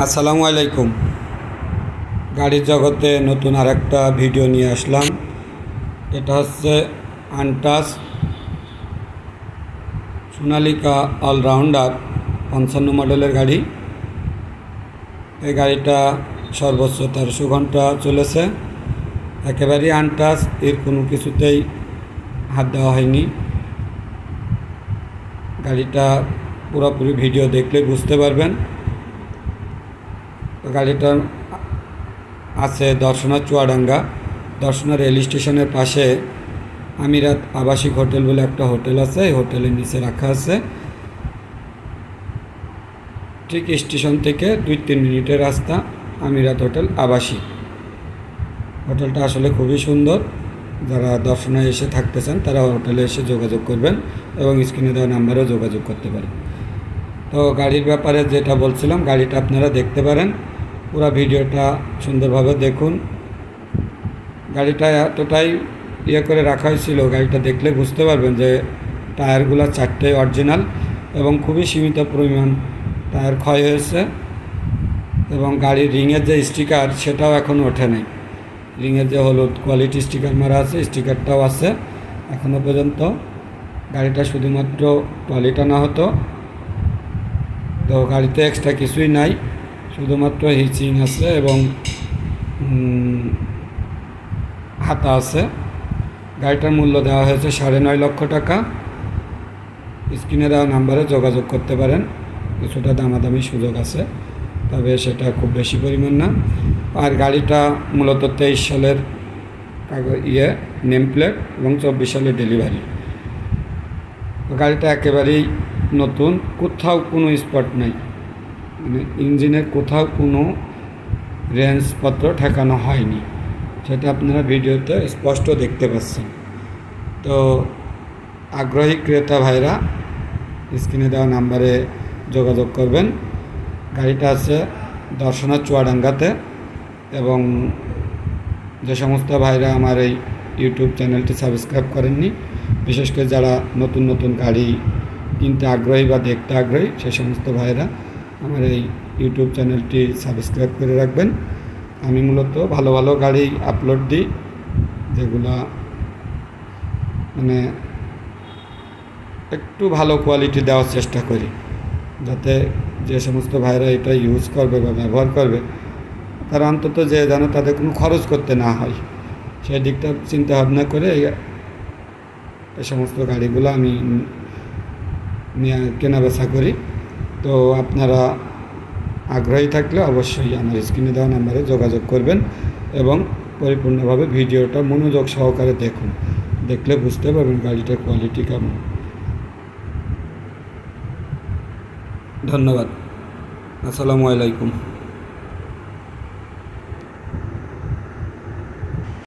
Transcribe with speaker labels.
Speaker 1: আসসালামু আলাইকুম। গাড়ির জগতে নতুন আরেকটা ভিডিও নিয়ে আসলাম। এটা হচ্ছে আনটাস সোনালিকা অলরাউন্ডার 55 মডেলের গাড়ি। এই গাড়িটা সর্বোচ্চ 1300 ঘন্টা চলেছে। একেবারেই আনটাস, এর কোনো কিছুতেই হাত দেওয়া হয়নি। গাড়িটা পুরোপুরি ভিডিও দেখলে বুঝতে পারবেন। গাড়িটার আছে দর্শনা চুয়াডাঙ্গা। দর্শনা রেল স্টেশনের পাশে আমিরাত আবাসিক হোটেল বলে একটা হোটেল আছে। এই হোটেলের নিচে রাখা আছে। ঠিক স্টেশন থেকে 2-3 মিনিটের রাস্তা আমিরাত হোটেল আবাসিক। হোটেলটা আসলে খুবই সুন্দর। যারা দর্শনায় এসে থাকতে চান তারা হোটেলে এসে যোগাযোগ করবেন এবং স্ক্রিনে দেওয়া নাম্বারেও যোগাযোগ করতে পারেন। তো গাড়ির ব্যাপারে যেটা বলছিলাম, গাড়িটা আপনারা দেখতে পারেন। পুরো ভিডিওটা সুন্দরভাবে দেখুন। গাড়িটা এতটাই করে রাখা হয়েছিল, গাড়িটা দেখলে বুঝতে পারবেন যে টায়ারগুলো 4টেই অরিজিনাল এবং খুবই সীমিত পরিমাণ টায়ার ক্ষয় হয়েছে। এবং গাড়ির রিংয়ের যে স্টিকার সেটাও এখনও ওঠে নাই। রিংয়ের যে হলুদ কোয়ালিটি স্টিকার মারা আছে, স্টিকারটাও আছে এখনও পর্যন্ত। গাড়িটা শুধুমাত্র টলি টানা হতো। তো গাড়িতে এক্সট্রা কিছুই নাই, শুধুমাত্র হিচিং আছে এবং হাতা আছে। গাড়িটার মূল্য দেওয়া হয়েছে 9.5 লক্ষ টাকা। স্ক্রিনে দেওয়া নাম্বারে যোগাযোগ করতে পারেন। কিছুটা দামাদামি সুযোগ আছে, তবে সেটা খুব বেশি পরিমাণ না। আর গাড়িটা মূলত 23 সালের নেম প্লেট এবং 24 সালের ডেলিভারি। গাড়িটা একেবারেই নতুন, কোথাও কোনো স্পট নাই, মানে ইঞ্জিনের কোথাও কোনো রেঞ্জপত্র ঠেকানো হয়নি। সেটা আপনারা ভিডিওতে স্পষ্ট দেখতে পাচ্ছেন। তো আগ্রহী ক্রেতা ভাইরা স্ক্রিনে দেওয়া নাম্বারে যোগাযোগ করবেন। গাড়িটা আছে দর্শনা চুয়াডাঙ্গাতে। এবং যে সমস্ত ভাইরা আমার এই ইউটিউব চ্যানেলটি সাবস্ক্রাইব করেননি, বিশেষ করে যারা নতুন নতুন গাড়ি কিনতে আগ্রহী বা দেখতে আগ্রহী, সেই সমস্ত ভাইরা আমার এই ইউটিউব চ্যানেলটি সাবস্ক্রাইব করে রাখবেন। আমি মূলত ভালো ভালো গাড়ি আপলোড দিই, যেগুলো মানে একটু ভালো কোয়ালিটি দেওয়ার চেষ্টা করি, যাতে যে সমস্ত ভাইরা এটা ইউজ করবে বা ব্যবহার করবে তারা অন্তত যে যেন তাদের কোনো খরচ করতে না হয়, সেই দিকটা চিন্তা ভাবনা করে এই সমস্ত গাড়িগুলো আমি কেনা বেচা করি। তো আপনারা আগ্রহী থাকলে অবশ্যই আমার স্ক্রিনে দেওয়া নাম্বারে যোগাযোগ করবেন এবং পরিপূর্ণভাবে ভিডিওটা মনোযোগ সহকারে দেখুন। দেখলে বুঝতে পারবেন গাড়িটার কোয়ালিটি কেমন। ধন্যবাদ। আসসালামু আলাইকুম।